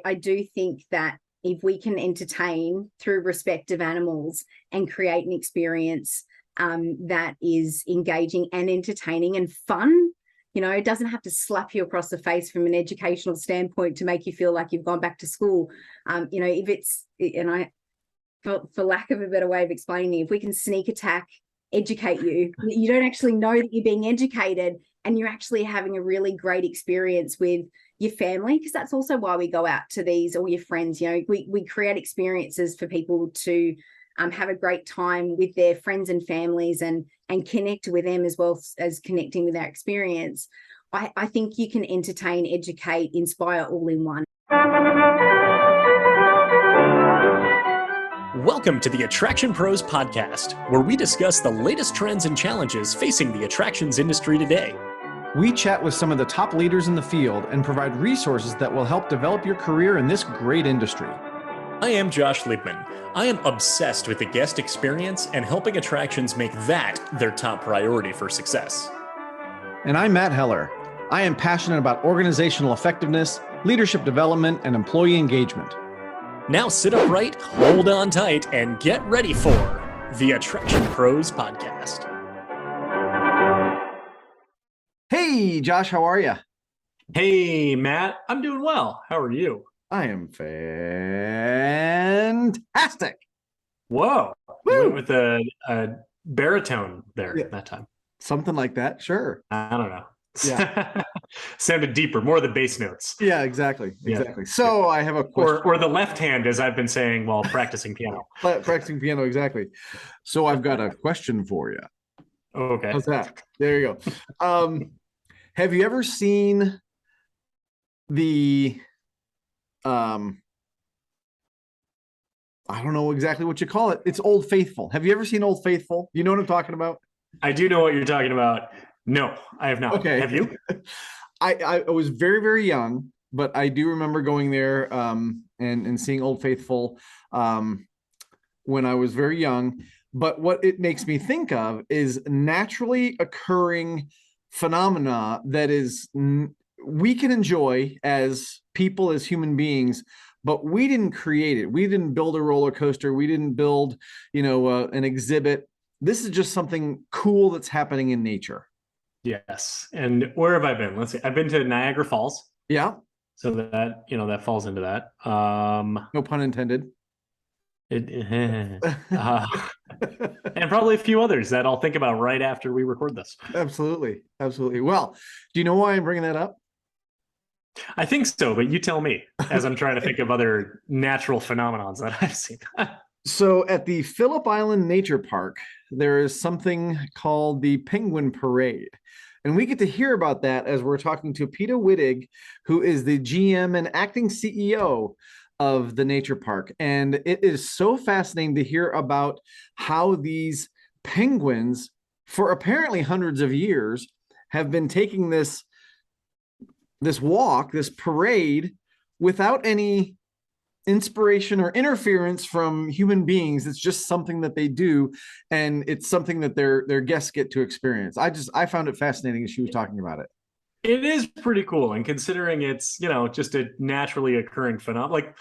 I do think that if we can entertain through respect of animals and create an experience that is engaging and entertaining and fun, it doesn't have to slap you across the face from an educational standpoint to make you feel like you've gone back to school. If it's, for lack of a better way of explaining, if we can sneak attack, educate you, you don't actually know that you're being educated, and you're actually having a really great experience with your family, because that's also why we go out to these, or your friends. We create experiences for people to have a great time with their friends and families, and connect with them as well as connecting with our experience. I think you can entertain, educate, inspire all in one. Welcome to the Attraction Pros podcast, where we discuss the latest trends and challenges facing the attractions industry today. We chat with some of the top leaders in the field and provide resources that will help develop your career in this great industry. I am Josh Liebman. I am obsessed with the guest experience and helping attractions make that their top priority for success. And I'm Matt Heller. I am passionate about organizational effectiveness, leadership development, and employee engagement. Now sit upright, hold on tight, and get ready for the Attraction Pros podcast. Hey, Josh, how are you? Hey, Matt. I'm doing well. How are you? I am fantastic. Whoa. Woo! You went with a baritone there that time. Something like that, sure. I don't know. Yeah. Sounded deeper, more of the bass notes. Yeah, exactly. Yeah. So I have a question. Or the left hand, as I've been saying while practicing piano. Practicing piano, exactly. So I've got a question for you. Okay. How's that? There you go. Have you ever seen the I don't know exactly what you call it. It's Old Faithful. Have you ever seen Old Faithful? You know what I'm talking about? I do know what you're talking about. No, I have not. Okay. Have you? I was very, very young, but I do remember going there and seeing Old Faithful when I was very young. But what it makes me think of is naturally occurring phenomena that is we can enjoy as people, as human beings, but we didn't create it. We didn't build a roller coaster. We didn't build, an exhibit. This is just something cool that's happening in nature. Yes. And where have I been? Let's see. I've been to Niagara Falls. Yeah. So that, that falls into that. No pun intended. And probably a few others that I'll think about right after we record this. Absolutely. Absolutely. Well, do you know why I'm bringing that up? I think so, but you tell me as I'm trying to think of other natural phenomenons that I've seen. So at the Phillip Island Nature Park, there is something called the Penguin Parade. And we get to hear about that as we're talking to Peta Wittig, who is the GM and acting CEO of the nature park. And it is so fascinating to hear about how these penguins, for apparently hundreds of years, have been taking this walk, this parade, without any inspiration or interference from human beings. It's just something that they do, and it's something that their guests get to experience. I found it fascinating as she was talking about it. It is pretty cool, and considering it's just a naturally occurring phenomenon, like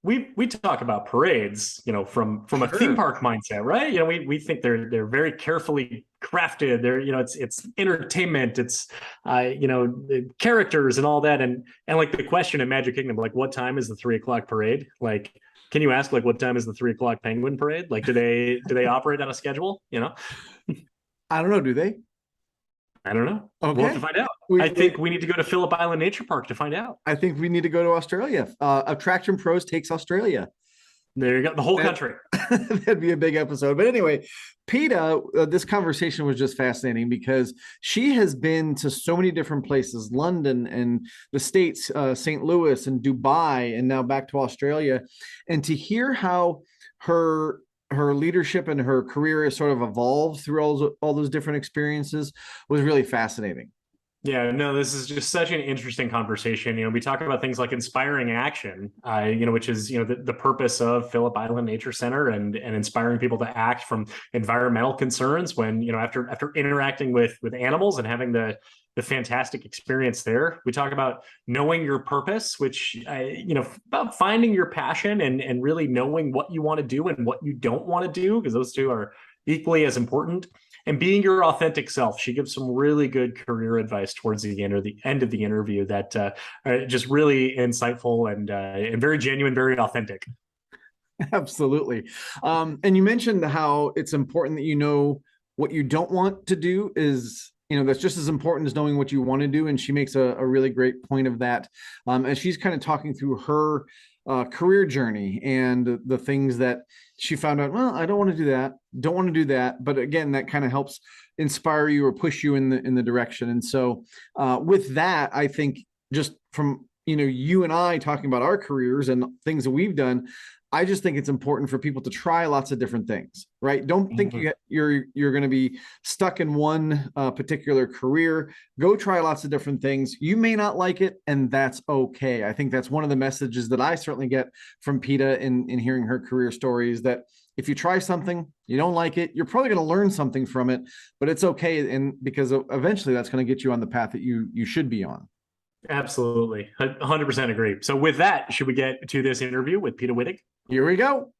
we talk about parades, from a theme park mindset, right? We think they're very carefully crafted. They're it's entertainment, it's the characters and all that, and like the question in Magic Kingdom, like what time is the 3 o'clock parade? Like, can you ask like what time is the 3 o'clock penguin parade? Like, do they operate on a schedule? I don't know. Do they? I don't know. Okay. We'll have to find out. I think we need to go to Phillip Island Nature Park to find out. I think we need to go to Australia. Attraction Pros takes Australia. There you go. The whole country. That'd be a big episode. But anyway, Peta, this conversation was just fascinating because she has been to so many different places, London and the States, St. Louis and Dubai, and now back to Australia. And to hear how her leadership and her career has sort of evolved through all those different experiences was really fascinating. Yeah, no, this is just such an interesting conversation. We talk about things like inspiring action, which is, the purpose of Phillip Island Nature Center, and inspiring people to act from environmental concerns when, after interacting with animals and having the fantastic experience there. We talk about knowing your purpose, which, about finding your passion and really knowing what you want to do and what you don't want to do, because those two are equally as important. And being your authentic self. She gives some really good career advice towards the end of the interview that are just really insightful and very genuine, very authentic. Absolutely. And you mentioned how it's important that you know what you don't want to do is, that's just as important as knowing what you want to do. And she makes a really great point of that. As she's kind of talking through her career journey and the things that she found out, well, I don't want to do that. Don't want to do that. But again, that kind of helps inspire you or push you in the direction. And so with that, I think just from, you and I talking about our careers and things that we've done, I just think it's important for people to try lots of different things, right? Don't think you're going to be stuck in one particular career. Go try lots of different things. You may not like it, and that's okay. I think that's one of the messages that I certainly get from Peta in hearing her career stories, that if you try something, you don't like it, you're probably going to learn something from it, but it's okay. And because eventually that's going to get you on the path that you should be on. Absolutely. 100% agree. So with that, should we get to this interview with Peta Wittig? Here we go.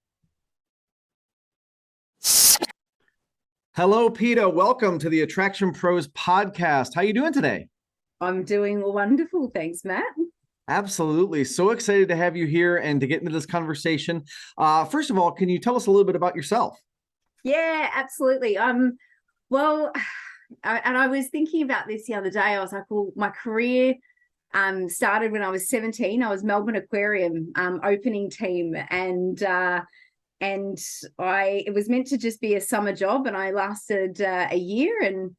Hello, Peta. Welcome to the Attraction Pros podcast. How are you doing today? I'm doing wonderful. Thanks, Matt. Absolutely. So excited to have you here and to get into this conversation. First of all, can you tell us a little bit about yourself? Yeah, absolutely. Well, and I was thinking about this the other day. I was like, well, my career started when I was 17. I was Melbourne Aquarium opening team, and it was meant to just be a summer job, and I lasted a year, and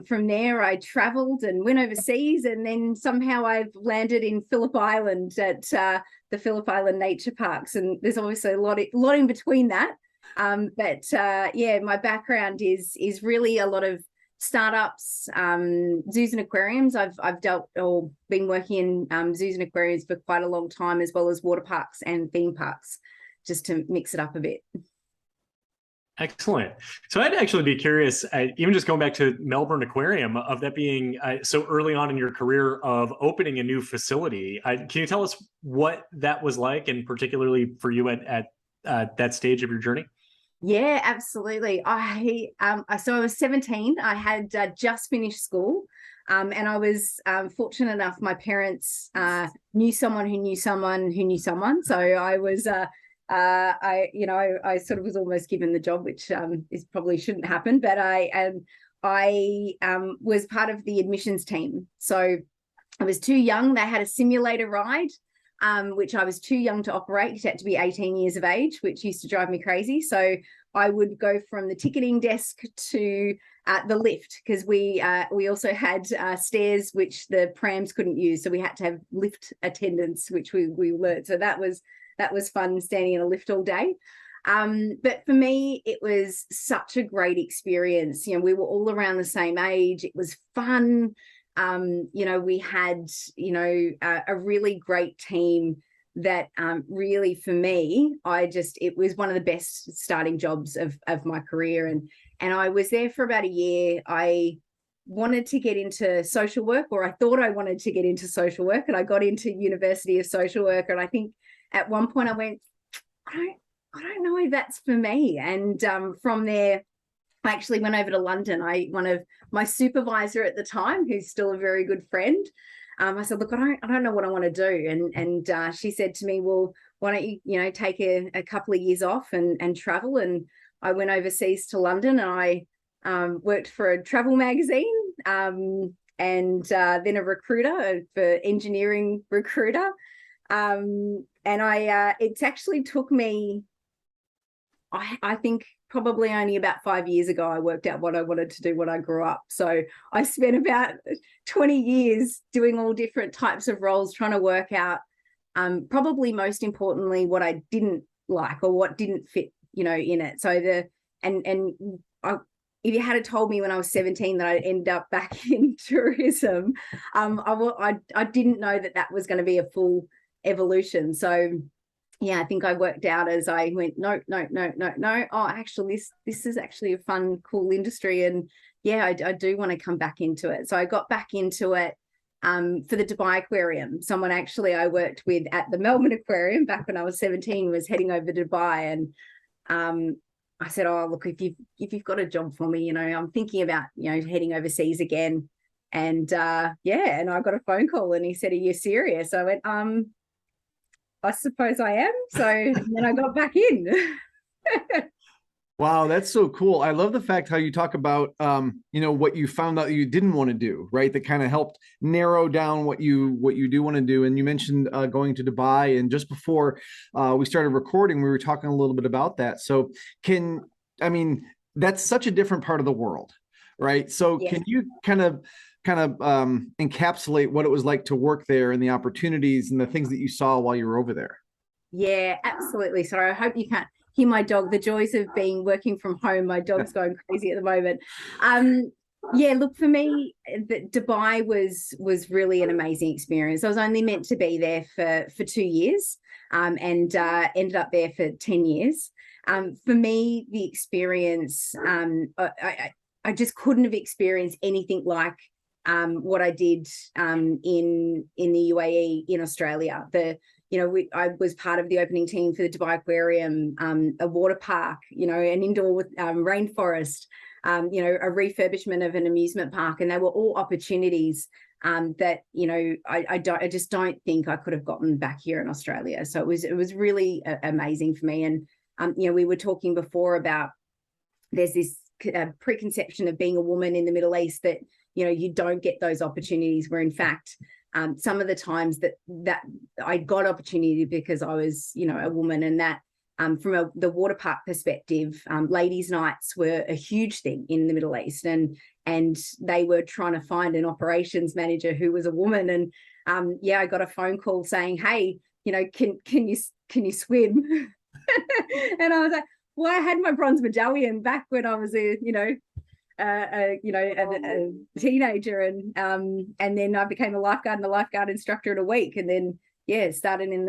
from there I traveled and went overseas, and then somehow I've landed in Phillip Island at the Phillip Island Nature Parks, and there's obviously a lot in between that. Yeah, my background is really a lot of startups, zoos and aquariums. I've dealt or been working in zoos and aquariums for quite a long time, as well as water parks and theme parks, just to mix it up a bit. Excellent. So I'd actually be curious, even just going back to Melbourne Aquarium, of that being so early on in your career of opening a new facility. Can you tell us what that was like, and particularly for you at that stage of your journey? Yeah, absolutely. So I was 17. I had just finished school, and I was fortunate enough. My parents knew someone who knew someone who knew someone. So I was, I sort of was almost given the job, which is probably shouldn't happen. But I was part of the admissions team. So I was too young. They had a simulator ride, which I was too young to operate. You had to be 18 years of age, which used to drive me crazy. So I would go from the ticketing desk to the lift, because we also had stairs which the prams couldn't use. So we had to have lift attendants, which we learned. So that was fun, standing in a lift all day. But for me, it was such a great experience. We were all around the same age. It was fun. We had, a really great team that really, for me, it was one of the best starting jobs of my career. And I was there for about a year. I wanted to get into social work, or I thought I wanted to get into social work, and I got into University of Social Work. And I think at one point I went, I don't know if that's for me. And from there, I actually went over to London. One of my supervisor at the time, who's still a very good friend, I said, look, I don't know what I want to do. And she said to me, well, why don't you, take a couple of years off and travel? And I went overseas to London, and I worked for a travel magazine, and then a recruiter for engineering recruiter. And it's actually took me, I think, probably only about 5 years ago, I worked out what I wanted to do when I grew up. So I spent about 20 years doing all different types of roles, trying to work out, probably most importantly, what I didn't like or what didn't fit, in it. So if you had told me when I was 17 that I'd end up back in tourism, I didn't know that was going to be a full evolution. So yeah, I think I worked out as I went, no. Oh, actually, this is actually a fun, cool industry. And yeah, I do want to come back into it. So I got back into it for the Dubai Aquarium. Someone actually I worked with at the Melbourne Aquarium back when I was 17 was heading over to Dubai. And I said, oh, look, if you've got a job for me, I'm thinking about, heading overseas again. And and I got a phone call and he said, are you serious? I went, I suppose I am. So then I got back in. Wow, that's so cool. I love the fact how you talk about, what you found out you didn't want to do, right? That kind of helped narrow down what you do want to do. And you mentioned going to Dubai, and just before we started recording, we were talking a little bit about that. So that's such a different part of the world, right? So Yes. Can you kind of encapsulate what it was like to work there and the opportunities and the things that you saw while you were over there? Yeah, absolutely. Sorry, I hope you can't hear my dog. The joys of working from home. My dog's going crazy at the moment. Look, for me, Dubai was really an amazing experience. I was only meant to be there for 2 years, and ended up there for 10 years. For me, the experience, I just couldn't have experienced anything like what I did in the UAE, in Australia. I was part of the opening team for the Dubai Aquarium, a water park, an indoor with rainforest, a refurbishment of an amusement park, and they were all opportunities that I just don't think I could have gotten back here in Australia. So it was really amazing for me. And we were talking before about there's this preconception of being a woman in the Middle East that you don't get those opportunities, where in fact some of the times that I got opportunity because I was a woman. And that from the water park perspective, ladies' nights were a huge thing in the Middle East, and they were trying to find an operations manager who was a woman. And I got a phone call saying, hey, can you swim? And I was like, well, I had my bronze medallion back when I was a teenager, and then I became a lifeguard and a lifeguard instructor in a week, and then started in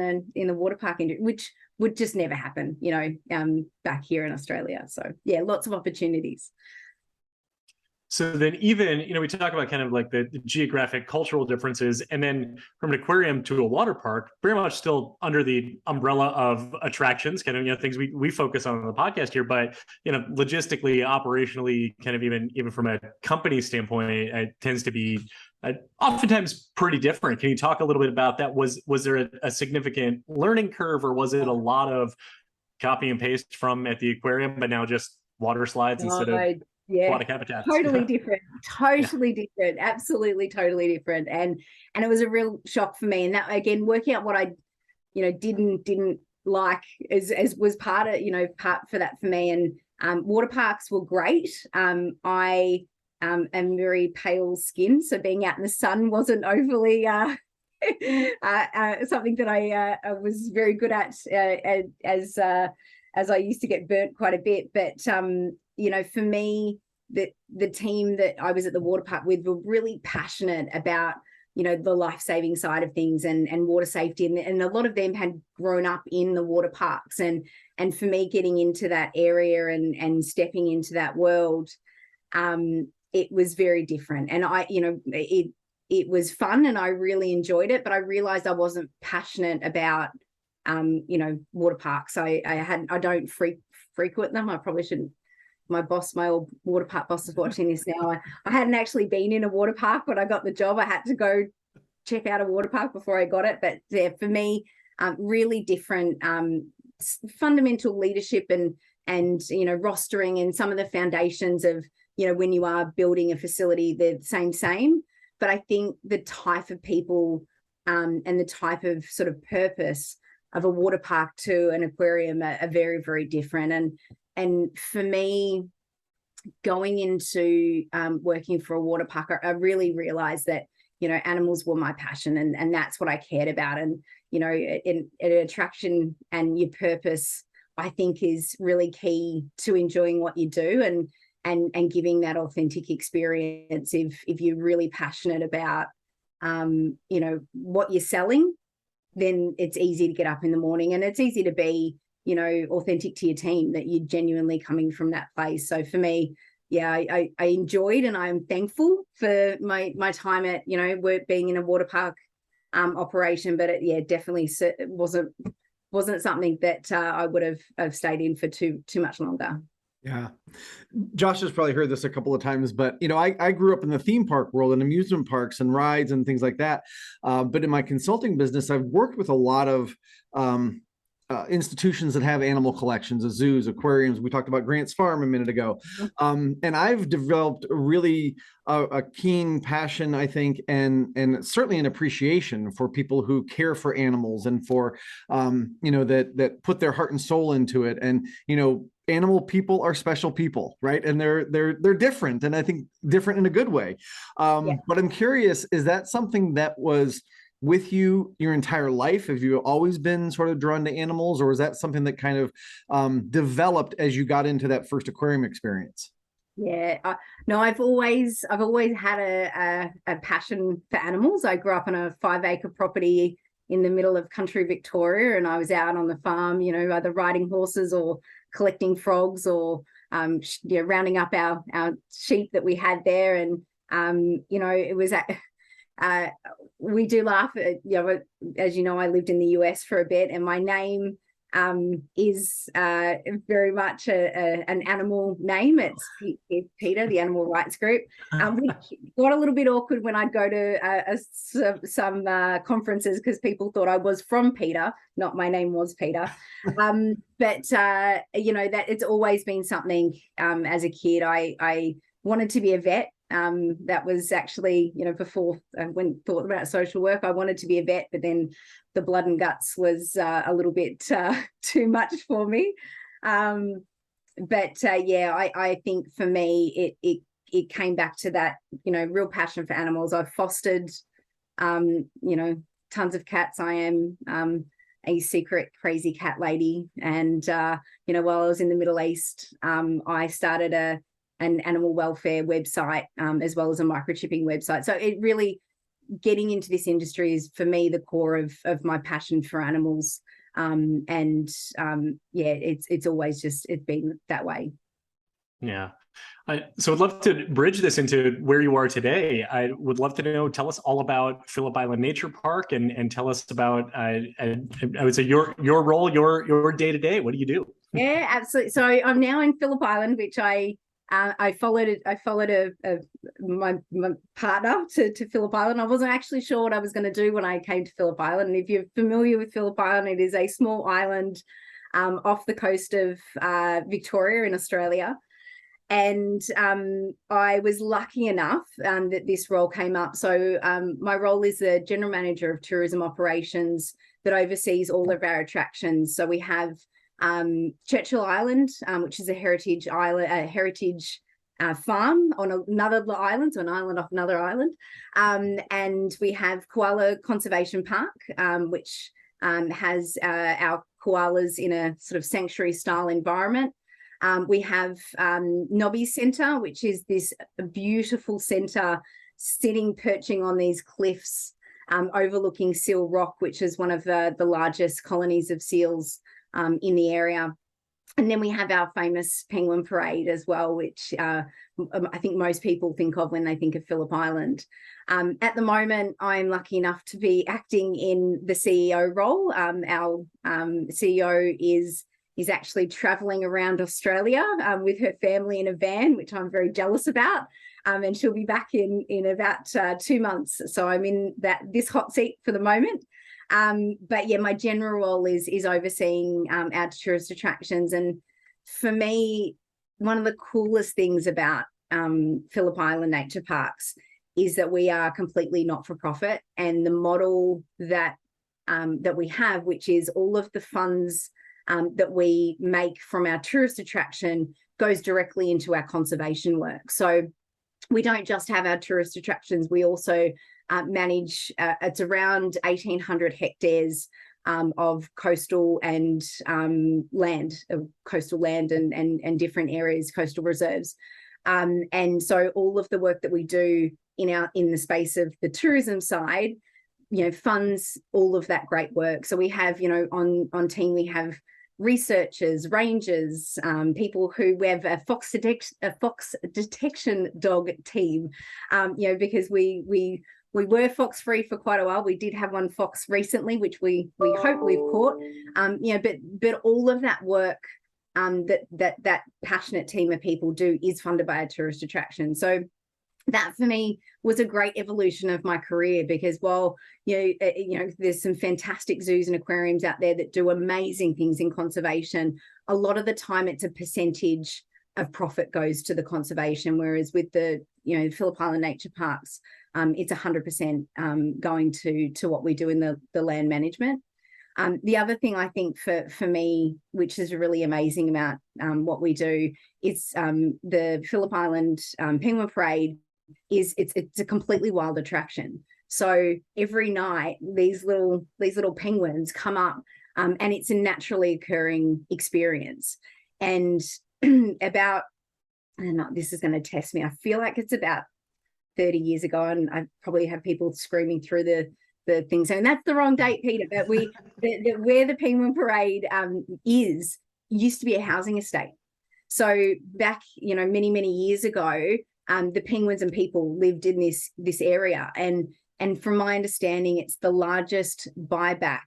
the water park industry, which would just never happen back here in Australia. So lots of opportunities. So then even, we talk about kind of like the geographic cultural differences, and then from an aquarium to a water park, very much still under the umbrella of attractions, kind of, things we focus on the podcast here, but, logistically, operationally, kind of even from a company standpoint, it tends to be oftentimes pretty different. Can you talk a little bit about that? Was there a significant learning curve, or was it a lot of copy and paste from at the aquarium, but now just water slides instead of aquatic habitats? Totally different, different, absolutely totally different. And it was a real shock for me. And that, again, working out what I, didn't like as was part for that for me. And water parks were great. I am very pale skin, so being out in the sun wasn't overly something that I was very good at as I used to get burnt quite a bit. But for me, the team that I was at the water park with were really passionate about the life-saving side of things and water safety, and a lot of them had grown up in the water parks, and for me, getting into that area and stepping into that world, it was very different. And it was fun, and I really enjoyed it, but I realized I wasn't passionate about water parks. I don't frequent them. I probably shouldn't. My old water park boss is watching this now. I hadn't actually been in a water park when I got the job. I had to go check out a water park before I got it. But for me, really different fundamental leadership and rostering, and some of the foundations of when you are building a facility, they're the same. But I think the type of people and the type of sort of purpose of a water park to an aquarium are very, very different. And for me, going into working for a water park, I really realized that, animals were my passion, and that's what I cared about. And, an attraction and your purpose, I think, is really key to enjoying what you do. and giving that authentic experience. If you're really passionate about what you're selling, then it's easy to get up in the morning, and it's easy to be authentic to your team, that you're genuinely coming from that place. So for me, yeah, I enjoyed, and I'm thankful for my time at work, being in a water park operation, but it definitely wasn't something that I would have stayed in for too much longer. Yeah. Josh has probably heard this a couple of times, but I grew up in the theme park world and amusement parks and rides and things like that. But in my consulting business, I've worked with a lot of institutions that have animal collections, zoos, aquariums. We talked about Grant's Farm a minute ago. And I've developed really a keen passion, I think, and certainly an appreciation for people who care for animals and for, that put their heart and soul into it. And, animal people are special people, right? And they're different, and I think different in a good way. But I'm curious, is that something that was with you your entire life? Have you always been sort of drawn to animals, or was that something that kind of developed as you got into that first aquarium experience? Yeah, no, I've always had a passion for animals. I grew up on a 5-acre property in the middle of country Victoria, and I was out on the farm, either riding horses or collecting frogs, or rounding up our sheep that we had there. And it was we do laugh at, as I lived in the US for a bit, and my name is very much an animal name. It's Peta, the animal rights group. We got a little bit awkward when I'd go to some conferences, because people thought I was from Peta, not my name was Peta. But that it's always been something. As a kid, I wanted to be a vet. That was actually, before I thought about social work, I wanted to be a vet, but then the blood and guts was a little bit too much for me. I think for me, it came back to that, real passion for animals. I've fostered, tons of cats. I am a secret crazy cat lady. And, while I was in the Middle East, I started an animal welfare website, as well as a microchipping website. So it really, getting into this industry is, for me, the core of my passion for animals. It's always it's been that way. Yeah. So I'd love to bridge this into where you are today. I would love to know, tell us all about Phillip Island Nature Park, and tell us about, I would say, your role, your day-to-day. What do you do? Yeah, absolutely. So I'm now in Phillip Island, which I followed my partner to Phillip Island. I wasn't actually sure what I was going to do when I came to Phillip Island. And if you're familiar with Phillip Island, it is a small island off the coast of Victoria in Australia. And I was lucky enough that this role came up. So my role is the General Manager of Tourism Operations that oversees all of our attractions. So we have Churchill Island, which is a heritage island, farm on another island, so an island off another island. And we have Koala Conservation Park, which has our koalas in a sort of sanctuary style environment. We have Nobby Centre, which is this beautiful centre perching on these cliffs, overlooking Seal Rock, which is one of the largest colonies of seals in the area. And then we have our famous penguin parade as well, which I think most people think of when they think of Phillip Island. At the moment, I'm lucky enough to be acting in the CEO role. Our CEO is actually traveling around Australia with her family in a van, which I'm very jealous about. And she'll be back in about 2 months. So I'm in this hot seat for the moment. But yeah, my general role is overseeing our tourist attractions. And for me, one of the coolest things about Phillip Island Nature Parks is that we are completely not-for-profit, and the model that we have, which is all of the funds that we make from our tourist attraction, goes directly into our conservation work. So we don't just have our tourist attractions, we also manage, it's around 1,800 hectares of coastal and land, and different areas, coastal reserves. And so all of the work that we do in the space of the tourism side, funds all of that great work. So we have, on team, we have researchers, rangers, people we have a fox detection dog team, because we were fox free for quite a while. We did have one fox recently, which we hope we've caught. But all of that work that passionate team of people do is funded by a tourist attraction. So that for me was a great evolution of my career, because while there's some fantastic zoos and aquariums out there that do amazing things in conservation, a lot of the time it's a percentage of profit goes to the conservation, whereas with the Phillip Island Nature Parks, it's 100% going to what we do in the land management. The other thing I think for me, which is really amazing about what we do, is the Phillip Island Penguin Parade. It's a completely wild attraction. So every night these little penguins come up, and it's a naturally occurring experience. And about, this is going to test me, I feel like it's about 30 years ago, and I probably have people screaming through the thing saying that's the wrong date, Peter, but where the Penguin Parade used to be a housing estate. So back many years ago, the penguins and people lived in this area, and from my understanding, it's the largest buyback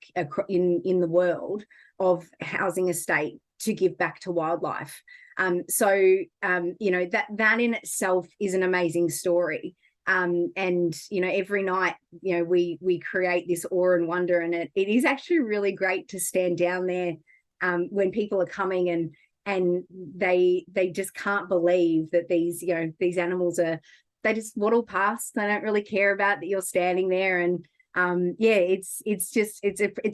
in the world of housing estate to give back to wildlife. So that in itself is an amazing story. And every night we create this awe and wonder, and it is actually really great to stand down there when people are coming and they just can't believe that these animals they just waddle past. They don't really care about that you're standing there. And it's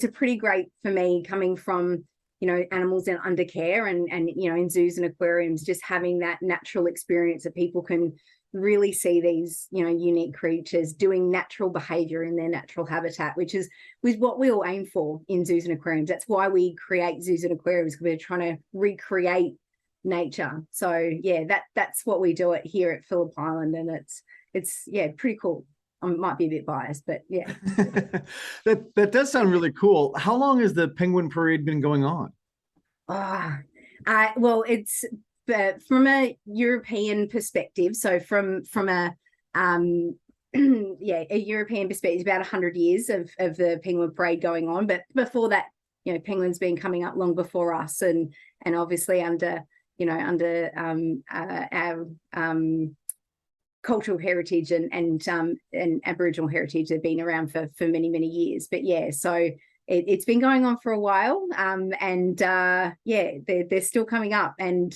a pretty great for me, coming from animals in under care and in zoos and aquariums, just having that natural experience that people can really see these unique creatures doing natural behavior in their natural habitat, which is what we all aim for in zoos and aquariums. That's why we create zoos and aquariums, because we're trying to recreate nature. So that's what we do here at Phillip Island, and it's pretty cool. I might be a bit biased, but yeah. that does sound really cool. How long has the Penguin Parade been going on? Well, it's from a European perspective. So from a a European perspective, about 100 years of the Penguin Parade going on. But before that, penguins been coming up long before us, and obviously under our cultural heritage and Aboriginal heritage have been around for many years. But so it's been going on for a while, they're still coming up, and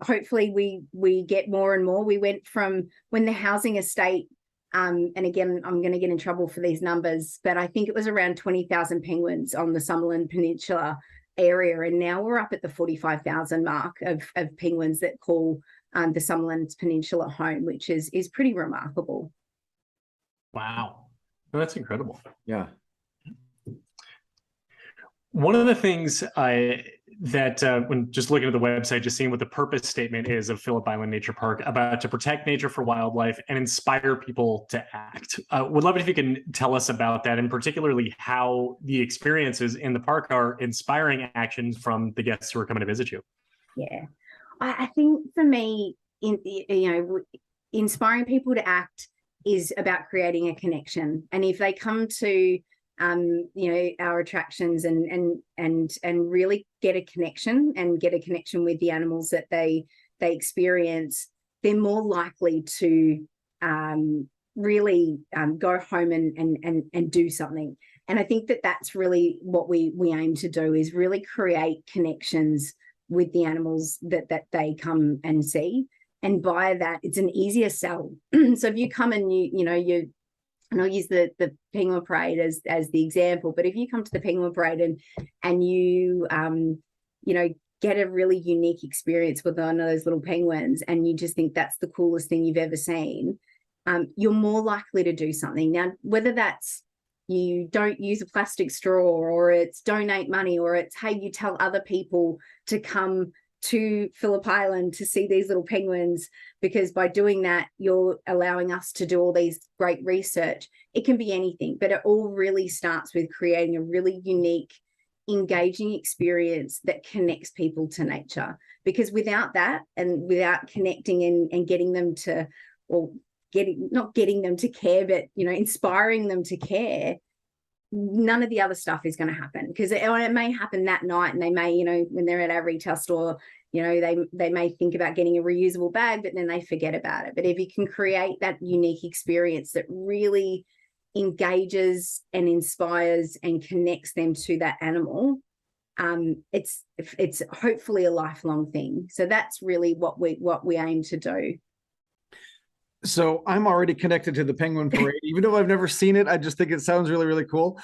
hopefully we get more and more. We went from when the housing estate, and again I'm going to get in trouble for these numbers, but I think it was around 20,000 penguins on the Summerland Peninsula area, and now we're up at the 45,000 mark of penguins that call the Summerland Peninsula home, which is pretty remarkable. Wow, well, that's incredible. Yeah. One of the things when just looking at the website, just seeing what the purpose statement is of Phillip Island Nature Park, about to protect nature for wildlife and inspire people to act. Would love it if you can tell us about that, and particularly how the experiences in the park are inspiring actions from the guests who are coming to visit you. Yeah, I think for me, inspiring people to act is about creating a connection. And if they come to our attractions and really get a connection with the animals that they experience, they're more likely to really go home and do something. And I think that's really what we aim to do, is really create connections with the animals that they come and see. And by that, it's an easier sell. So if you come and and I'll use the Penguin Parade as the example, but if you come to the Penguin Parade and you get a really unique experience with one of those little penguins, and you just think that's the coolest thing you've ever seen, you're more likely to do something. Now, whether that's you don't use a plastic straw, or it's donate money, or it's, hey, you tell other people to come to Phillip Island to see these little penguins, because by doing that, you're allowing us to do all these great research. It can be anything, but it all really starts with creating a really unique, engaging experience that connects people to nature. Because without that, and without connecting and getting them to, or not getting them to care, but, you know, inspiring them to care, none of the other stuff is going to happen. Because it may happen that night, and they may, you know, when they're at our retail store, you know, they may think about getting a reusable bag, but then they forget about it. But if you can create that unique experience that really engages and inspires and connects them to that animal, it's hopefully a lifelong thing. So that's really what we aim to do. So I'm already connected to the penguin parade, even though I've never seen it. I just think it sounds really, really cool.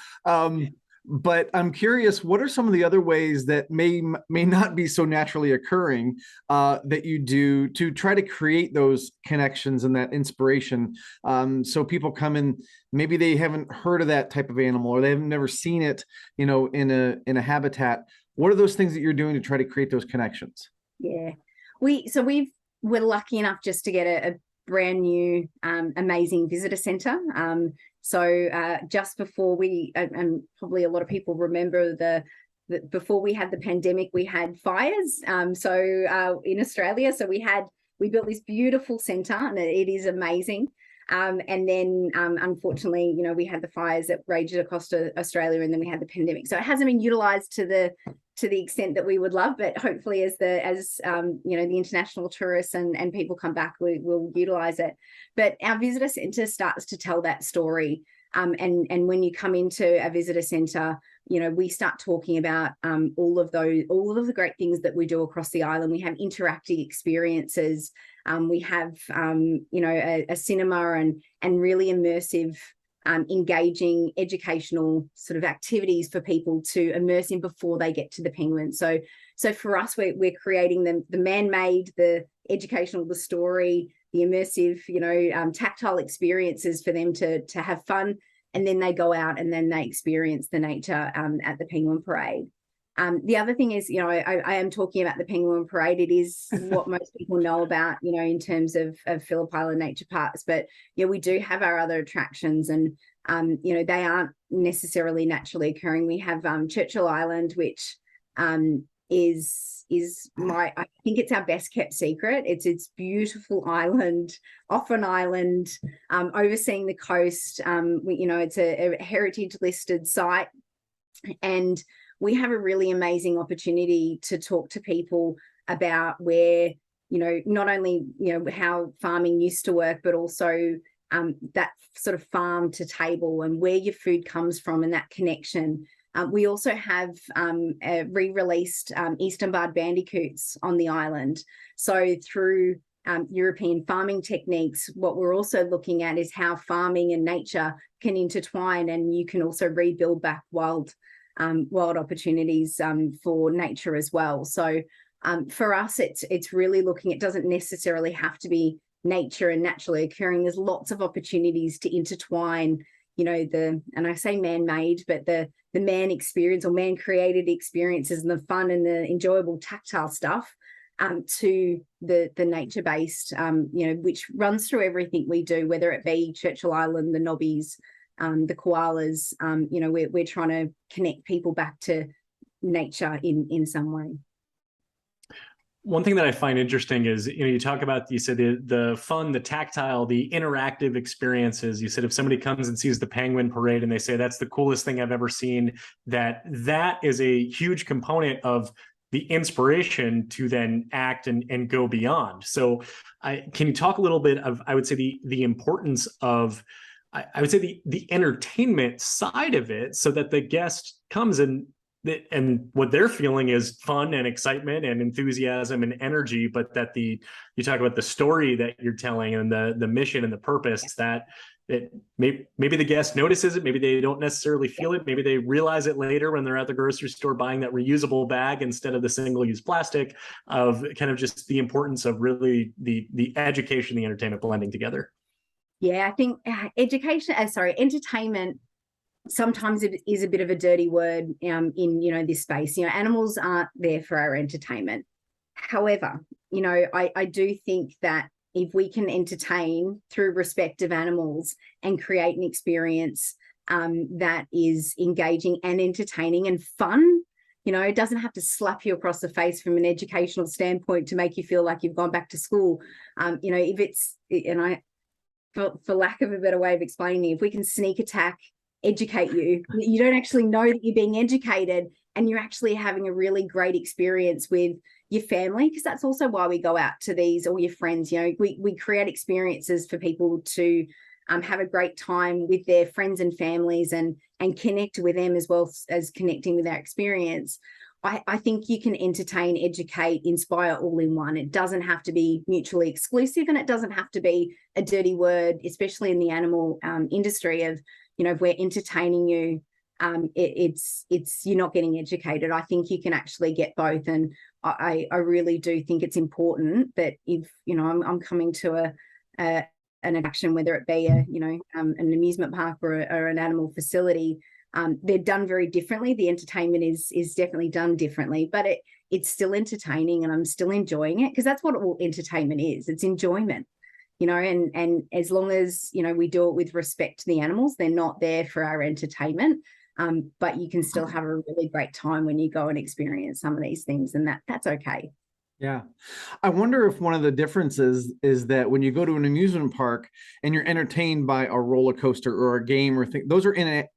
But I'm curious, what are some of the other ways that may not be so naturally occurring that you do to try to create those connections and that inspiration? So people come in, maybe they haven't heard of that type of animal, or they haven't never seen it, you know, in a habitat. What are those things that you're doing to try to create those connections? Yeah, we're lucky enough just to get a brand new amazing visitor center. So just before and probably a lot of people remember before we had the pandemic, we had fires. In Australia, so we built this beautiful center, and it is amazing. And then unfortunately, you know, we had the fires that raged across Australia, and then we had the pandemic. So it hasn't been utilized to the extent that we would love, but hopefully as you know, the international tourists and people come back, we'll utilize it. But our visitor center starts to tell that story. And when you come into a visitor center, you know, we start talking about all of the great things that we do across the island. We have interactive experiences. We have, you know, a cinema and really immersive, engaging educational sort of activities for people to immerse in before they get to the penguins. So for us, we're creating the man-made, the educational, the story, the immersive, you know, tactile experiences for them to have fun. And then they go out and then they experience the nature at the penguin parade. The other thing is, you know, I am talking about the penguin parade. It is what most people know about, you know, in terms of Phillip Island Nature Parks. But, you know, we do have our other attractions, and, you know, they aren't necessarily naturally occurring. We have Churchill Island, which is I think it's our best kept secret. It's beautiful island, off an island, overseeing the coast. You know, it's a heritage listed site, and we have a really amazing opportunity to talk to people about where, you know, not only, you know, how farming used to work, but also that sort of farm to table and where your food comes from and that connection. We also have re-released eastern barred bandicoots on the island. So through European farming techniques, what we're also looking at is how farming and nature can intertwine, and you can also rebuild back wild opportunities for nature as well. So for us, it's really looking, it doesn't necessarily have to be nature and naturally occurring. There's lots of opportunities to intertwine, you know, and I say man-made, but the man experience or man-created experiences and the fun and the enjoyable tactile stuff to the nature-based, you know, which runs through everything we do, whether it be Churchill Island, the knobbies, the koalas. You know, we're trying to connect people back to nature in some way. One thing that I find interesting is, you know, you talk about, you said the fun, the tactile, the interactive experiences. You said if somebody comes and sees the penguin parade and they say that's the coolest thing I've ever seen, that is a huge component of the inspiration to then act and go beyond. So can you talk a little bit of, I would say, the importance of, I would say the entertainment side of it, so that the guest comes and what they're feeling is fun and excitement and enthusiasm and energy, but that you talk about the story that you're telling and the mission and the purpose, that maybe the guest notices it, maybe they don't necessarily feel it, maybe they realize it later when they're at the grocery store buying that reusable bag instead of the single-use plastic, of kind of just the importance of really the education, the entertainment blending together. Yeah, I think entertainment, sometimes it is a bit of a dirty word in, you know, this space. You know, animals aren't there for our entertainment. However, I do think that if we can entertain through respect of animals and create an experience that is engaging and entertaining and fun, it doesn't have to slap you across the face from an educational standpoint to make you feel like you've gone back to school. If it's, for lack of a better way of explaining it, if we can sneak attack, educate you, you don't actually know that you're being educated, and you're actually having a really great experience with your family, because that's also why we go out to these, or your friends. We create experiences for people to have a great time with their friends and families, and connect with them as well as connecting with our experience. I think you can entertain, educate, inspire all in one. It doesn't have to be mutually exclusive, and it doesn't have to be a dirty word, especially in the animal industry of, if we're entertaining you, it's you're not getting educated. I think you can actually get both. And I really do think it's important that if, I'm coming to an attraction, whether it be an amusement park or an animal facility, they're done very differently. The entertainment is definitely done differently, but it's still entertaining, and I'm still enjoying it, because that's what all entertainment is. It's enjoyment, and as long as, we do it with respect to the animals, they're not there for our entertainment. But you can still have a really great time when you go and experience some of these things, and that's okay. Yeah. I wonder if one of the differences is that when you go to an amusement park and you're entertained by a roller coaster or a game or those are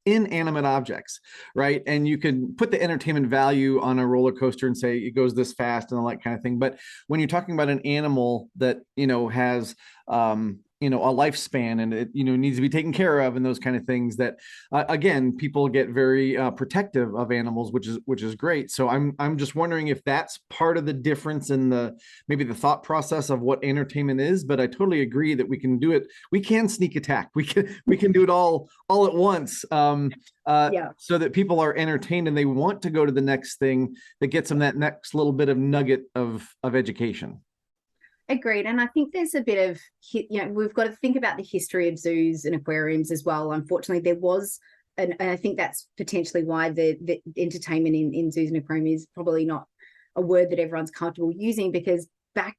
inanimate objects, right? And you can put the entertainment value on a roller coaster and say it goes this fast and all that kind of thing. But when you're talking about an animal that, has a lifespan, and it needs to be taken care of, and those kind of things, that again, people get very protective of animals, which is great. So I'm just wondering if that's part of the difference in maybe the thought process of what entertainment is. But I totally agree that we can do it. We can sneak attack. We can do it all at once. So that people are entertained and they want to go to the next thing that gets them that next little bit of nugget of education. Agreed. And I think there's a bit of, we've got to think about the history of zoos and aquariums as well. Unfortunately, there was, and I think that's potentially why the entertainment in zoos and aquariums is probably not a word that everyone's comfortable using, because back,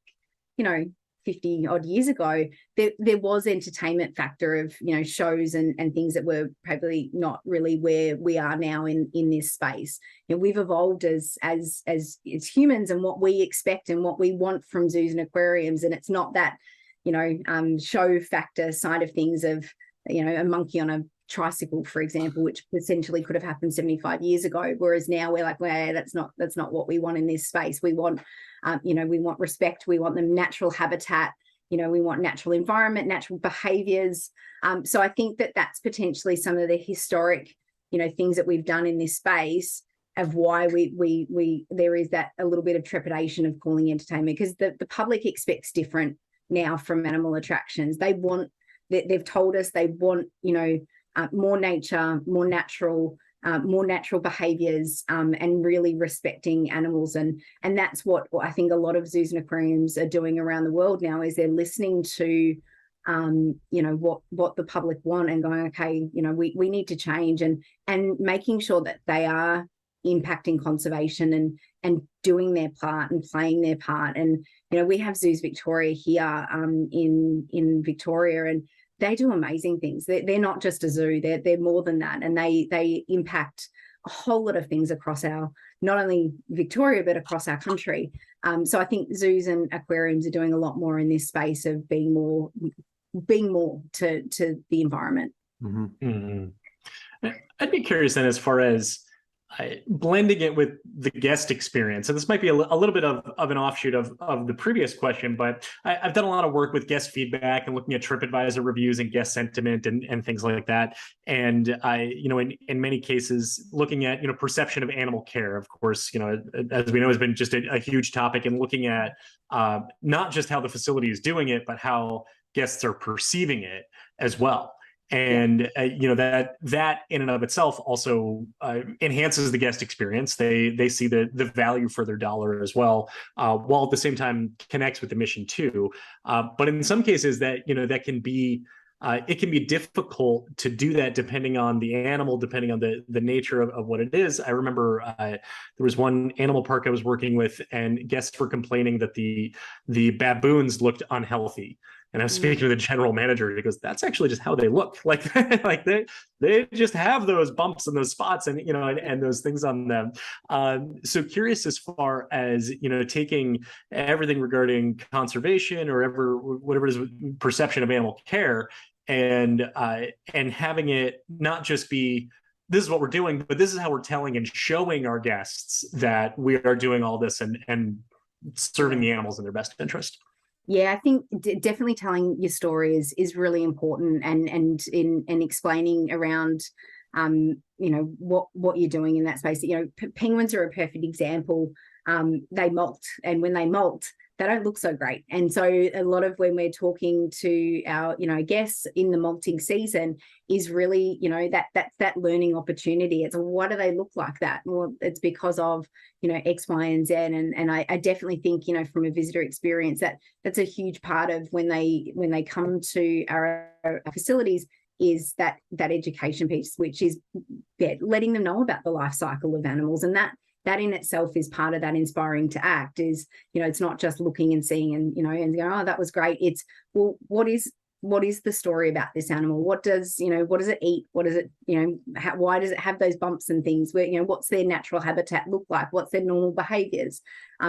50 odd years ago, there was entertainment factor of, shows and things that were probably not really where we are now in this space. We've evolved as humans, and what we expect and what we want from zoos and aquariums. And it's not that, show factor side of things of, a monkey on a tricycle, for example, which essentially could have happened 75 years ago. Whereas now we're like, well, that's not what we want in this space. We want, we want respect. We want the natural habitat. We want natural environment, natural behaviors. So I think that's potentially some of the historic, things that we've done in this space of why we there is that a little bit of trepidation of calling entertainment, because the public expects different now from animal attractions. They've told us they want, more nature, more natural behaviors, and really respecting animals. And that's what I think a lot of zoos and aquariums are doing around the world now, is they're listening to, what the public want, and going, okay, we need to change, and making sure that they are impacting conservation and doing their part and playing their part. And, we have Zoos Victoria here in Victoria, and they do amazing things. They're not just a zoo, they're more than that. And they impact a whole lot of things across not only Victoria, but across our country. So I think zoos and aquariums are doing a lot more in this space of being more to the environment. Mm-hmm. Mm-hmm. I'd be curious then, as far as blending it with the guest experience. And this might be a little bit of an offshoot of the previous question, but I've done a lot of work with guest feedback and looking at TripAdvisor reviews and guest sentiment and things like that. And in many cases, looking at, perception of animal care, of course, as we know, has been just a huge topic, and looking at not just how the facility is doing it, but how guests are perceiving it as well. And that in and of itself also enhances the guest experience. They see the value for their dollar as well, while at the same time connects with the mission too. But in some cases, that that can be it can be difficult to do that depending on the animal, depending on the nature of what it is. I remember there was one animal park I was working with, and guests were complaining that the baboons looked unhealthy. And I was speaking to the general manager, and he goes, "That's actually just how they look. Like, like they just have those bumps and those spots, and and those things on them." So curious as far as taking everything regarding conservation or whatever it is, perception of animal care, and having it not just be, this is what we're doing, but this is how we're telling and showing our guests that we are doing all this and serving the animals in their best interest. Yeah, I think definitely telling your story is really important, and in explaining around what you're doing in that space. Penguins are a perfect example. They molt, and when they molt, they don't look so great. And so a lot of when we're talking to our guests in the molting season is really that learning opportunity. It's what do they look like that? Well, it's because of X, Y, and Z. And I definitely think from a visitor experience that's a huge part of when they come to our facilities, is that education piece, which is letting them know about the life cycle of animals. And that in itself is part of that inspiring to act. Is it's not just looking and seeing and and going, oh, that was great. It's, well, what is the story about this animal? What does it eat? What does it why does it have those bumps and things? Where what's their natural habitat look like? What's their normal behaviors?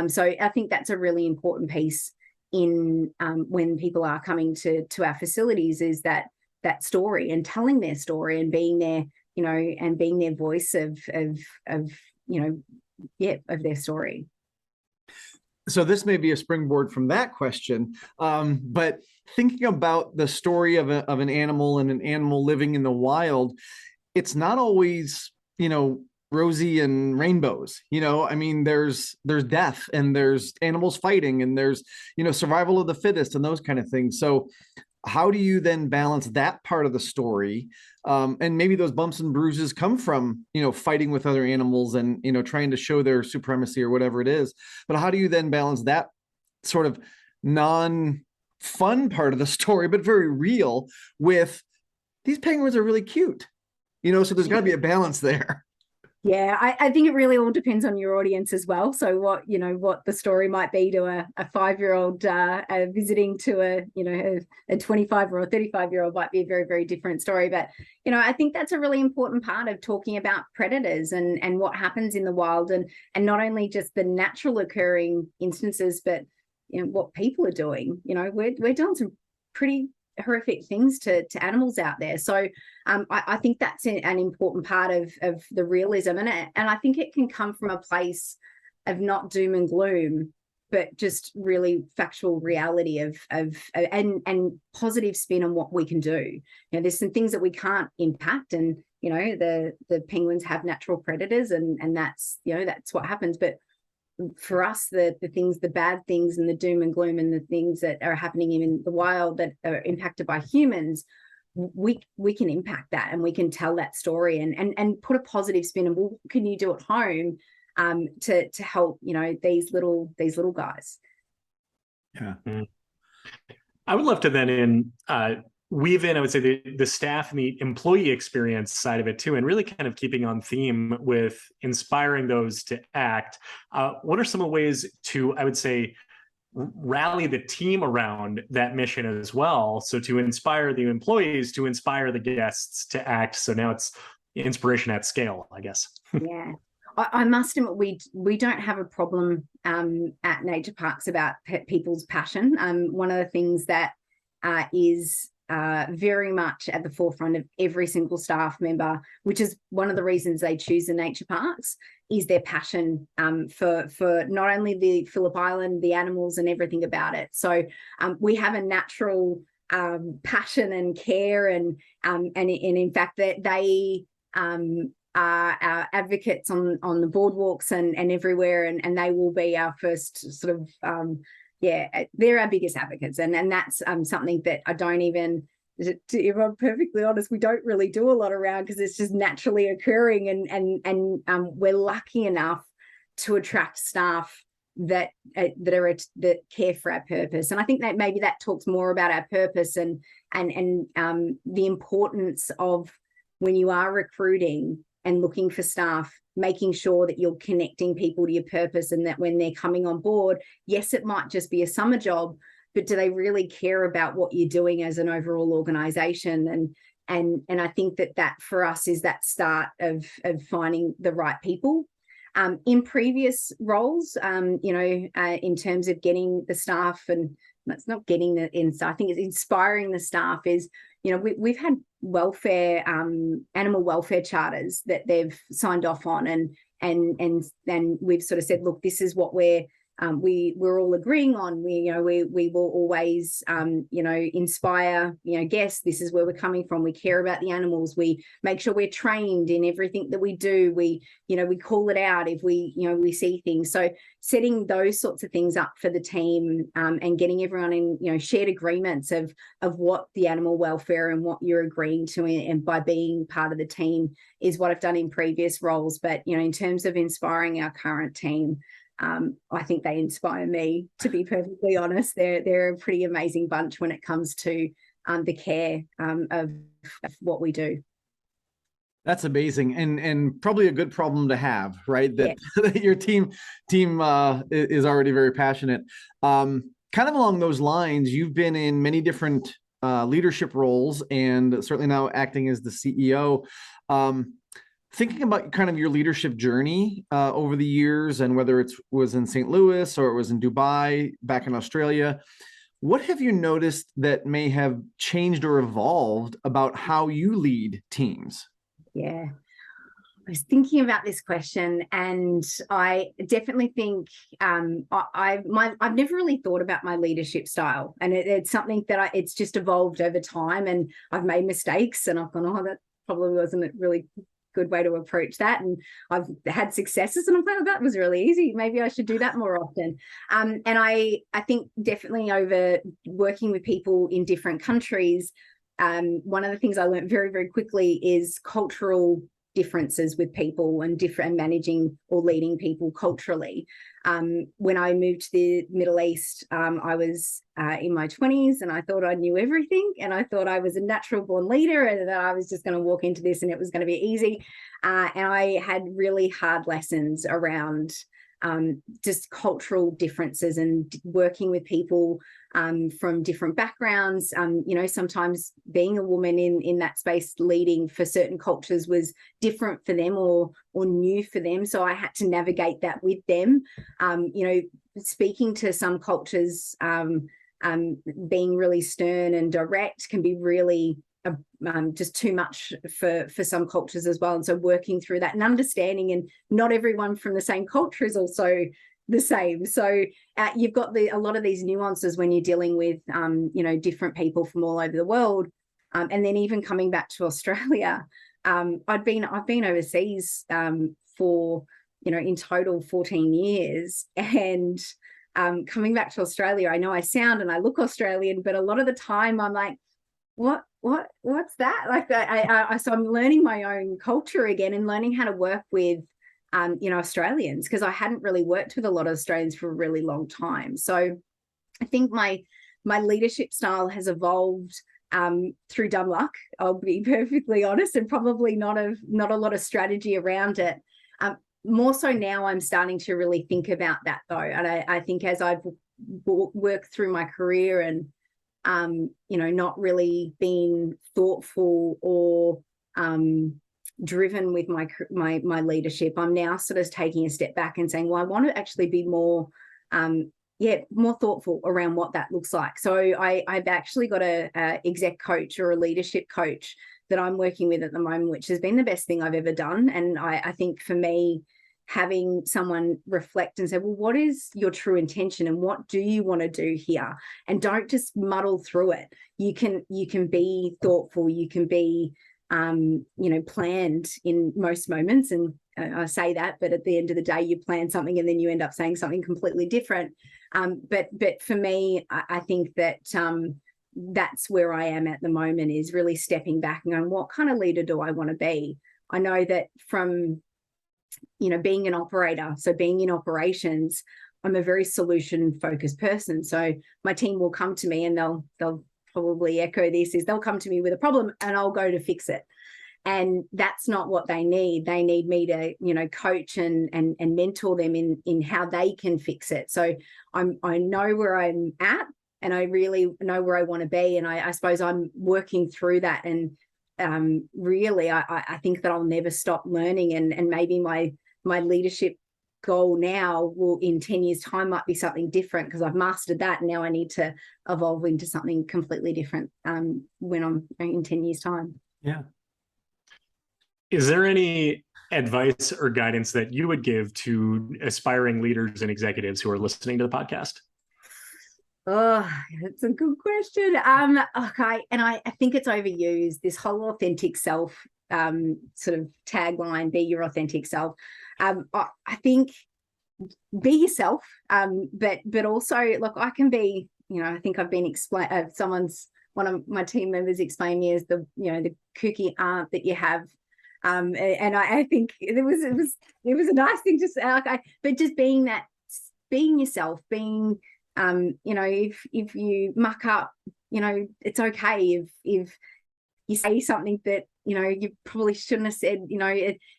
So I think that's a really important piece in when people are coming to our facilities, is that story, and telling their story, and being there and being their voice of their story. So this may be a springboard from that question, but thinking about the story of an animal and an animal living in the wild, it's not always rosy and rainbows. I mean, there's death, and there's animals fighting, and there's survival of the fittest and those kind of things. So how do you then balance that part of the story? And maybe those bumps and bruises come from, fighting with other animals and, trying to show their supremacy or whatever it is. But how do you then balance that sort of non-fun part of the story, but very real, with these penguins are really cute, so there's got to be a balance there. Yeah, I think it really all depends on your audience as well. So what the story might be to a 5-year-old visiting to a 25 or a 35-year-old might be a very, very different story. But I think that's a really important part of talking about predators and what happens in the wild, and not only just the natural occurring instances, but what people are doing. We're doing some pretty horrific things to animals out there. So I think that's an important part of the realism, and I think it can come from a place of not doom and gloom, but just really factual reality of and positive spin on what we can do. There's some things that we can't impact, and the penguins have natural predators, and that's that's what happens. But for us, the things, the bad things and the doom and gloom and the things that are happening in the wild that are impacted by humans, we can impact that, and we can tell that story and put a positive spin. And what can you do at home to help these little guys? Yeah. I would love to then weave in, I would say, the staff and the employee experience side of it too, and really kind of keeping on theme with inspiring those to act. What are some of the ways to, I would say, rally the team around that mission as well? So to inspire the employees, to inspire the guests to act. So now it's inspiration at scale, I guess. Yeah. I must admit, we don't have a problem at nature parks about people's passion. One of the things that is very much at the forefront of every single staff member, which is one of the reasons they choose the nature parks, is their passion for not only the Phillip Island, the animals and everything about it. So we have a natural passion and care, and in fact that they are our advocates on the boardwalks and everywhere, and they will be our first sort of they're our biggest advocates, and that's something that I don't even, if I'm perfectly honest, we don't really do a lot around, because it's just naturally occurring, and we're lucky enough to attract staff that care for our purpose. And I think that maybe that talks more about our purpose and the importance of, when you are recruiting and looking for staff, making sure that you're connecting people to your purpose, and that when they're coming on board, yes, it might just be a summer job, but do they really care about what you're doing as an overall organization? And I think that for us is that start of finding the right people. In previous roles, in terms of getting the staff, and that's not getting the inside, I think it's inspiring the staff, is, we've had welfare, animal welfare charters that they've signed off on, and we've sort of said, look, this is what we're all agreeing on. We will always, inspire, guests. This is where we're coming from. We care about the animals. We make sure we're trained in everything that we do. We call it out if we see things. So setting those sorts of things up for the team, and getting everyone in, shared agreements of what the animal welfare and what you're agreeing to, and by being part of the team, is what I've done in previous roles. But, in terms of inspiring our current team, I think they inspire me, to be perfectly honest. They're a pretty amazing bunch when it comes to the care of what we do. That's amazing, and probably a good problem to have, right? That, that your team is already very passionate. Kind of along those lines, you've been in many different leadership roles, and certainly now acting as the CEO. Thinking about kind of your leadership journey over the years, and whether it was in St. Louis or it was in Dubai, back in Australia, what have you noticed that may have changed or evolved about how you lead teams? Yeah, I was thinking about this question, and I definitely think I've never really thought about my leadership style, and it's something that it's just evolved over time, and I've made mistakes, and I've gone, oh, that probably wasn't a really good way to approach that, and I've had successes, and I'm like, oh, that was really easy, maybe I should do that more often. And I think definitely over working with people in different countries, one of the things I learned very, very quickly is cultural differences with people, and managing or leading people culturally. When I moved to the Middle East, I was in my 20s, and I thought I knew everything, and I thought I was a natural born leader, and that I was just going to walk into this and it was going to be easy. And I had really hard lessons around just cultural differences, and working with people from different backgrounds. Sometimes being a woman in that space, leading for certain cultures, was different for them or new for them. So I had to navigate that with them. Speaking to some cultures, being really stern and direct can be really just too much for some cultures as well. And so working through that and understanding, and not everyone from the same culture is also the same. So you've got a lot of these nuances when you're dealing with, different people from all over the world. And then even coming back to Australia, I've been overseas for, in total 14 years. And coming back to Australia, I know I sound and I look Australian, but a lot of the time I'm like, what's that? Like so I'm learning my own culture again, and learning how to work with, Australians, because I hadn't really worked with a lot of Australians for a really long time. So I think my leadership style has evolved through dumb luck, I'll be perfectly honest, and probably not a lot of strategy around it. More so now I'm starting to really think about that, though. And I think as I've worked through my career and, not really being thoughtful or driven with my leadership, I'm now sort of taking a step back and saying, well, I want to actually be more thoughtful around what that looks like. So I've actually got a exec coach or a leadership coach that I'm working with at the moment, which has been the best thing I've ever done. And I think for me, having someone reflect and say, well, what is your true intention, and what do you want to do here? And don't just muddle through it. You can be thoughtful, you can be planned in most moments. And I say that, but at the end of the day, you plan something and then you end up saying something completely different. But for me, I think that that's where I am at the moment, is really stepping back and going, what kind of leader do I want to be? I know that from being an operator, so being in operations, I'm a very solution focused person. So my team will come to me, and they'll probably echo this, is they'll come to me with a problem and I'll go to fix it. And that's not what they need. They need me to, you know, coach and mentor them in how they can fix it. So I know where I'm at, and I really know where I want to be. And I suppose I'm working through that. And really, I think that I'll never stop learning. And maybe my leadership goal now will, in 10 years time, might be something different, because I've mastered that. And now I need to evolve into something completely different when I'm in 10 years time. Yeah. Is there any advice or guidance that you would give to aspiring leaders and executives who are listening to the podcast? Oh, that's a good question. Okay. And I think it's overused, this whole authentic self sort of tagline, be your authentic self. I think be yourself, but also, look, I can be, you know, I think I've been one of my team members explained me as the, you know, the kooky aunt that you have. And I think it was a nice thing to say, but just being yourself, being, you know, if you muck up, you know, it's okay. If you say something that, you know, you probably shouldn't have said, you know,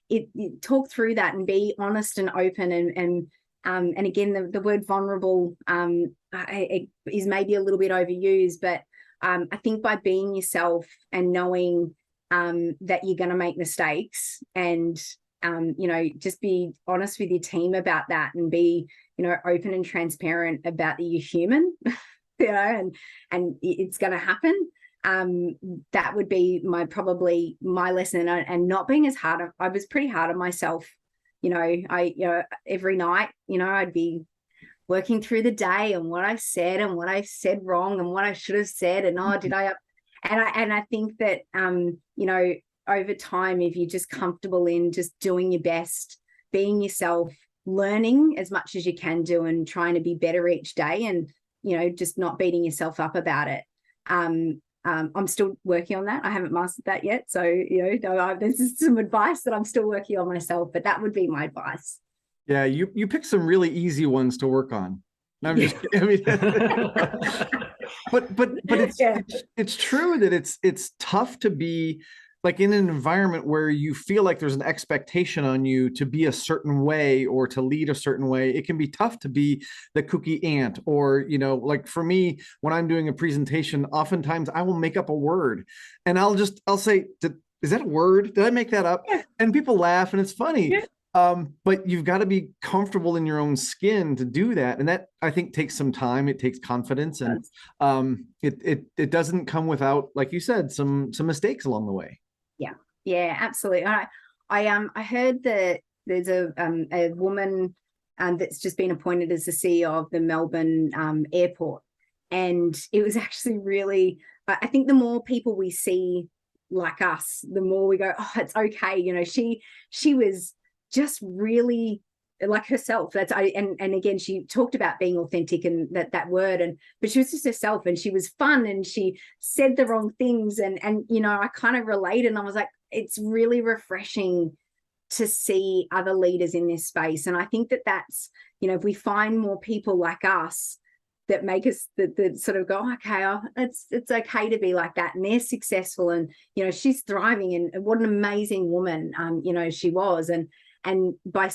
it talk through that and be honest and open. And again, the word vulnerable it is maybe a little bit overused, but I think by being yourself and knowing that you're going to make mistakes, and you know, just be honest with your team about that, and be, you know, open and transparent about that you're human, you know, and it's going to happen. That would be probably my lesson. And not being as hard. I was pretty hard on myself. You know, every night, you know, I'd be working through the day and what I said and what I said wrong and what I should have said. And did I? And I think that, you know, over time, if you're just comfortable in just doing your best, being yourself, learning as much as you can do, and trying to be better each day, and, you know, just not beating yourself up about it. I'm still working on that. I haven't mastered that yet. So, you know, this is some advice that I'm still working on myself, but that would be my advice. Yeah, you picked some really easy ones to work on. I'm just kidding. I mean, but it's true that it's tough to be like in an environment where you feel like there's an expectation on you to be a certain way or to lead a certain way. It can be tough to be the kooky aunt, or, you know, like for me, when I'm doing a presentation, oftentimes I will make up a word and I'll say, is that a word? Did I make that up? Yeah. And people laugh and it's funny. Yeah. But you've got to be comfortable in your own skin to do that. And that, I think, takes some time. It takes confidence, and it doesn't come without, like you said, some mistakes along the way. Yeah, absolutely. I heard that there's a woman that's just been appointed as the CEO of the Melbourne airport. And it was actually really, I think the more people we see like us, the more we go, oh, it's okay. You know, she was just really like herself. And again, she talked about being authentic and that word, but she was just herself, and she was fun, and she said the wrong things, and you know, I kind of related, and I was like, it's really refreshing to see other leaders in this space. And I think that's, you know, if we find more people like us that make us that sort of go, okay, it's okay to be like that, and they're successful, and, you know, she's thriving, and what an amazing woman you know, she was. And by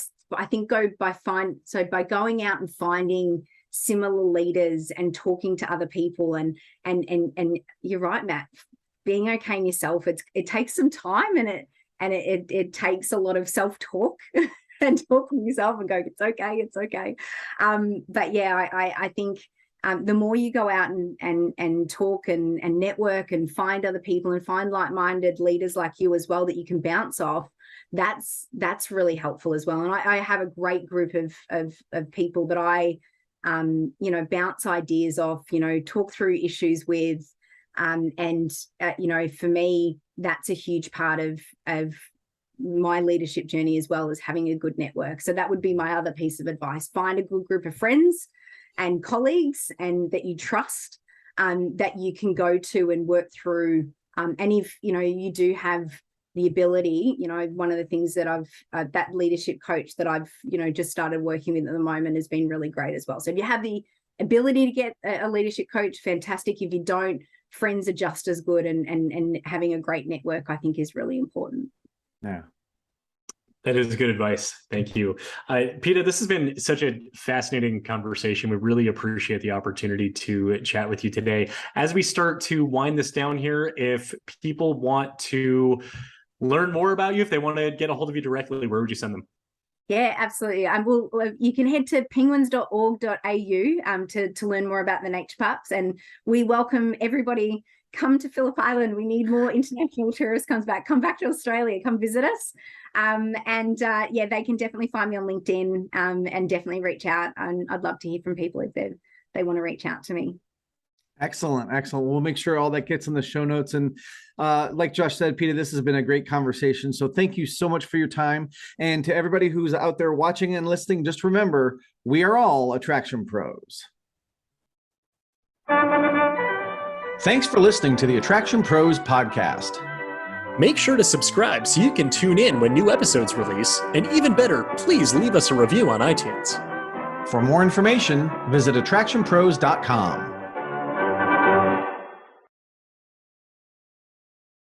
going out and finding similar leaders and talking to other people, and you're right, Matt, being okay in yourself, it takes some time, and it takes a lot of self-talk and talking to yourself and go, it's okay. But yeah, I think the more you go out and talk and network and find other people and find like-minded leaders like you as well that you can bounce off, that's really helpful as well. And I have a great group of people that I you know, bounce ideas off, you know, talk through issues with, and you know, for me, that's a huge part of my leadership journey, as well as having a good network. So that would be my other piece of advice: find a good group of friends and colleagues, and that you trust, that you can go to and work through. And if, you know, you do have the ability, one of the things that I've that leadership coach that I've just started working with at the moment has been really great as well. So if you have the ability to get a leadership coach, fantastic. If you don't, friends are just as good, and having a great network, I think, is really important. Yeah. That is good advice. Thank you. Peta, this has been such a fascinating conversation. We really appreciate the opportunity to chat with you today. As we start to wind this down here, if people want to learn more about you, if they want to get a hold of you directly, where would you send them? Yeah, absolutely. You can head to penguins.org.au to learn more about the nature parks, and we welcome everybody. Come to Phillip Island. We need more international tourists. Come back to Australia. Come visit us. They can definitely find me on LinkedIn and definitely reach out. And I'd love to hear from people if they want to reach out to me. Excellent. We'll make sure all that gets in the show notes. And like Josh said, Peta, this has been a great conversation. So thank you so much for your time. And to everybody who's out there watching and listening, just remember, we are all attraction pros. Thanks for listening to the Attraction Pros podcast. Make sure to subscribe so you can tune in when new episodes release. And even better, please leave us a review on iTunes. For more information, visit attractionpros.com.